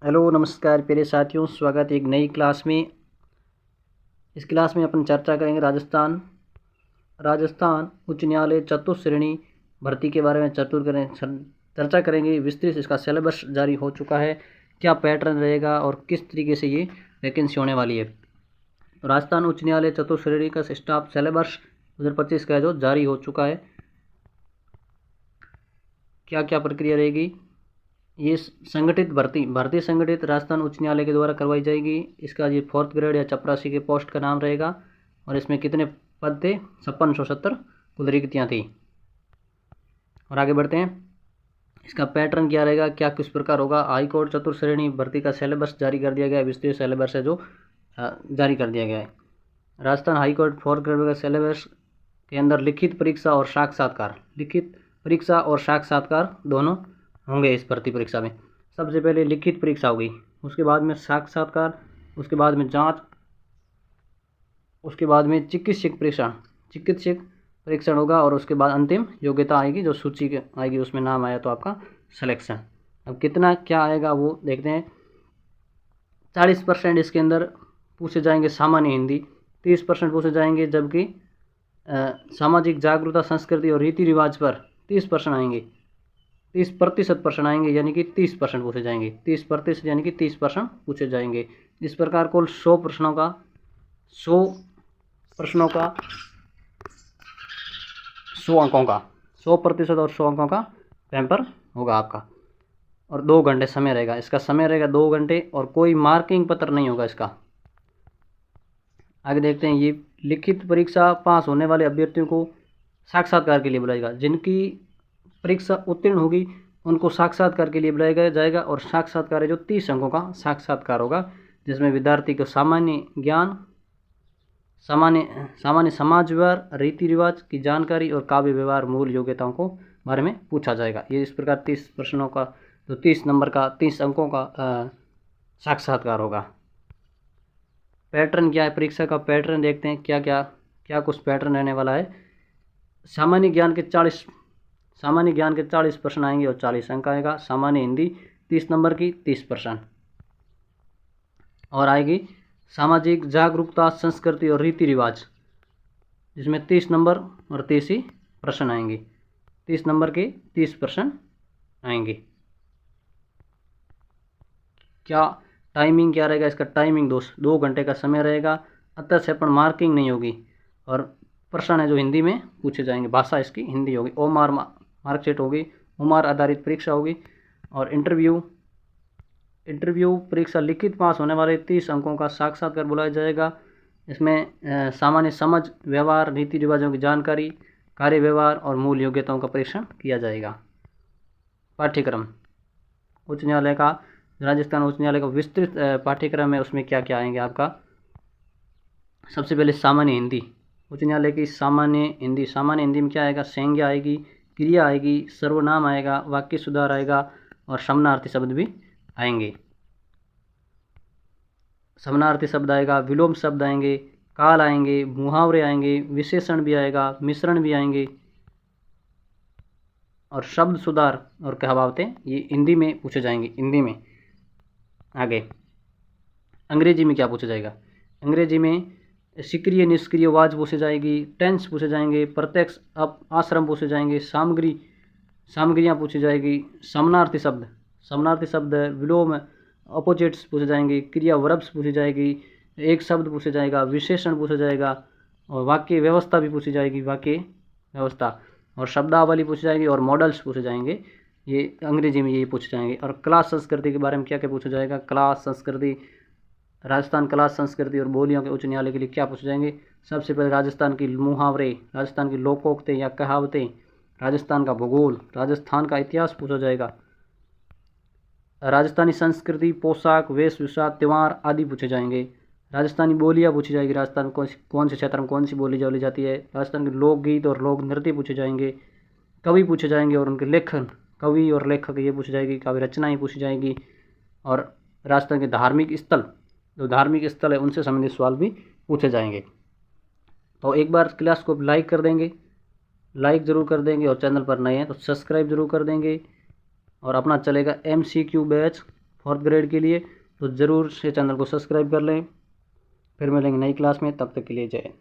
Hello नमस्कार प्यारे साथियों, स्वागत है एक नई क्लास में। इस क्लास में अपन चर्चा करेंगे राजस्थान उच्च न्यायालय चतुश्रेणी भर्ती के बारे में चर्चा करेंगे। विस्तृत इसका सिलेबस जारी हो चुका है, क्या पैटर्न रहेगा और किस तरीके से ये वैकेंसी होने वाली है। तो राजस्थान उच्च न्यायालय चतुश्रेणी का स्टाफ सिलेबस 2025 का है जो जारी हो चुका है। क्या क्या प्रक्रिया रहेगी, ये संगठित भर्ती संगठित राजस्थान उच्च न्यायालय के द्वारा करवाई जाएगी। इसका ये 4th ग्रेड या चपरासी के पोस्ट का नाम रहेगा और इसमें कितने पद थे, 5670 कुल रिक्तियाँ थी। और आगे बढ़ते हैं, इसका पैटर्न क्या रहेगा, क्या किस प्रकार होगा। हाईकोर्ट चतुर्श्रेणी भर्ती का सिलेबस जारी कर दिया गया है, विस्तृत सिलेबस है जो जारी कर दिया गया है। राजस्थान हाईकोर्ट 4th ग्रेड का सिलेबस के अंदर लिखित परीक्षा और साक्षात्कार दोनों होंगे इस भर्ती परीक्षा में। सबसे पहले लिखित परीक्षा होगी, उसके बाद में साक्षात्कार, उसके बाद में जांच, उसके बाद में चिकित्सक परीक्षण होगा और उसके बाद अंतिम योग्यता आएगी, जो सूची आएगी उसमें नाम आया तो आपका सिलेक्शन। अब कितना क्या आएगा वो देखते हैं। 40% इसके अंदर पूछे जाएंगे सामान्य हिंदी, 30% पूछे जाएंगे, जबकि सामाजिक जागरूकता, संस्कृति और रीति रिवाज पर 30% आएंगे, 30% आएंगे, यानी कि 30% पूछे जाएंगे। 30% यानी कि 30% पूछे जाएंगे। इस प्रकार कुल 100 प्रश्नों का 100 100% और 100 अंकों का पेपर होगा आपका। और 2 घंटे समय रहेगा, इसका समय रहेगा 2 घंटे और कोई मार्किंग पत्र नहीं होगा इसका। आगे देखते हैं, ये लिखित परीक्षा पास होने वाले अभ्यर्थियों को साक्षात्कार के लिए बुलाएगा। जिनकी परीक्षा उत्तीर्ण होगी उनको साक्षात्कार के लिए बुलाया जाएगा और साक्षात्कार है जो 30 अंकों का साक्षात्कार होगा, जिसमें विद्यार्थी को सामान्य ज्ञान, सामान्य समाज व्यवहार, रीति रिवाज की जानकारी और काव्य व्यवहार मूल योग्यताओं को बारे में पूछा जाएगा। ये इस प्रकार 30 प्रश्नों का जो 30 नंबर का 30 अंकों का साक्षात्कार होगा। पैटर्न क्या है, परीक्षा का पैटर्न देखते हैं, क्या कुछ पैटर्न रहने वाला है। सामान्य ज्ञान के 40 प्रश्न आएंगे और 40 अंक आएगा। सामान्य हिंदी 30 नंबर की 30% और आएगी सामाजिक जागरूकता, संस्कृति और रीति रिवाज, जिसमें 30 नंबर और 30 ही प्रश्न आएंगे। 30 नंबर के 30 प्रश्न आएंगे। क्या टाइमिंग क्या रहेगा, इसका टाइमिंग 2 घंटे का समय रहेगा। अतः से अपन मार्किंग नहीं होगी और प्रश्न है जो हिंदी में पूछे जाएंगे, भाषा इसकी हिंदी होगी। ओमार मार्कशीट होगी, ओमार आधारित परीक्षा होगी। और इंटरव्यू परीक्षा लिखित पास होने वाले 30 अंकों का साक्षात्कार बुलाया जाएगा। इसमें सामान्य समझ, व्यवहार, रीति रिवाजों की जानकारी, कार्य व्यवहार और मूल योग्यताओं का परीक्षण किया जाएगा। पाठ्यक्रम उच्च न्यायालय का, राजस्थान उच्च न्यायालय का विस्तृत पाठ्यक्रम है, उसमें क्या क्या आएंगे आपका। सबसे पहले सामान्य हिंदी, उच्च न्यायालय की सामान्य हिंदी में क्या आएगा, संज्ञा आएगी, क्रिया आएगी, सर्वनाम आएगा, वाक्य सुधार आएगा और समानार्थी शब्द भी आएंगे। समानार्थी शब्द आएगा, विलोम शब्द आएंगे, काल आएंगे, मुहावरे आएंगे, विशेषण भी आएगा, मिश्रण भी आएंगे और शब्द सुधार और कहावतें ये हिंदी में पूछे जाएंगे। हिंदी में आगे अंग्रेजी में क्या पूछा जाएगा, अंग्रेजी में सक्रिय निष्क्रिय वाज पूछे जाएगी, टेंस पूछे जाएंगे, प्रत्यक्ष आश्रम पूछे जाएंगे, सामग्रियाँ पूछी जाएगी, समानार्थी शब्द, विलोम, अपोजिट्स पूछे जाएंगे, क्रिया वर्ब्स पूछी जाएगी, एक शब्द पूछे जाएगा, विशेषण पूछा जाएगा और वाक्य व्यवस्था भी पूछी जाएगी, वाक्य व्यवस्था और शब्दावली पूछी जाएगी और मॉडल्स पूछे जाएंगे। ये अंग्रेजी में ये पूछे जाएंगे। और क्लास संस्कृति के बारे में क्या क्या पूछा जाएगा, क्लास संस्कृति, राजस्थान क्लास संस्कृति और बोलियों के उच्च न्यायालय के लिए क्या पूछे जाएंगे। सबसे पहले राजस्थान की मुहावरे, राजस्थान की लोकोक्ति या कहावतें, राजस्थान का भूगोल, राजस्थान का इतिहास पूछा जाएगा, राजस्थानी संस्कृति, पोशाक, वेशभूषा, त्यौहार आदि पूछे जाएंगे। राजस्थानी बोलियाँ पूछी जाएगी, राजस्थान कौन से क्षेत्र में कौन सी बोली बोली जाती है। राजस्थान के लोकगीत और लोक नृत्य पूछे जाएंगे, कवि पूछे जाएंगे और उनके लेखन, कवि और लेखक ये पूछी जाएगी, काव्य रचनाएँ पूछी जाएगी। और राजस्थान के धार्मिक स्थल, जो धार्मिक स्थल है उनसे संबंधित सवाल भी पूछे जाएंगे। तो एक बार क्लास को लाइक कर देंगे, लाइक ज़रूर कर देंगे और चैनल पर नए हैं तो सब्सक्राइब ज़रूर कर देंगे। और अपना चलेगा MCQ बैच 4th ग्रेड के लिए, तो ज़रूर से चैनल को सब्सक्राइब कर लें। फिर मिलेंगे नई क्लास में, तब तक के लिए जय हिंद।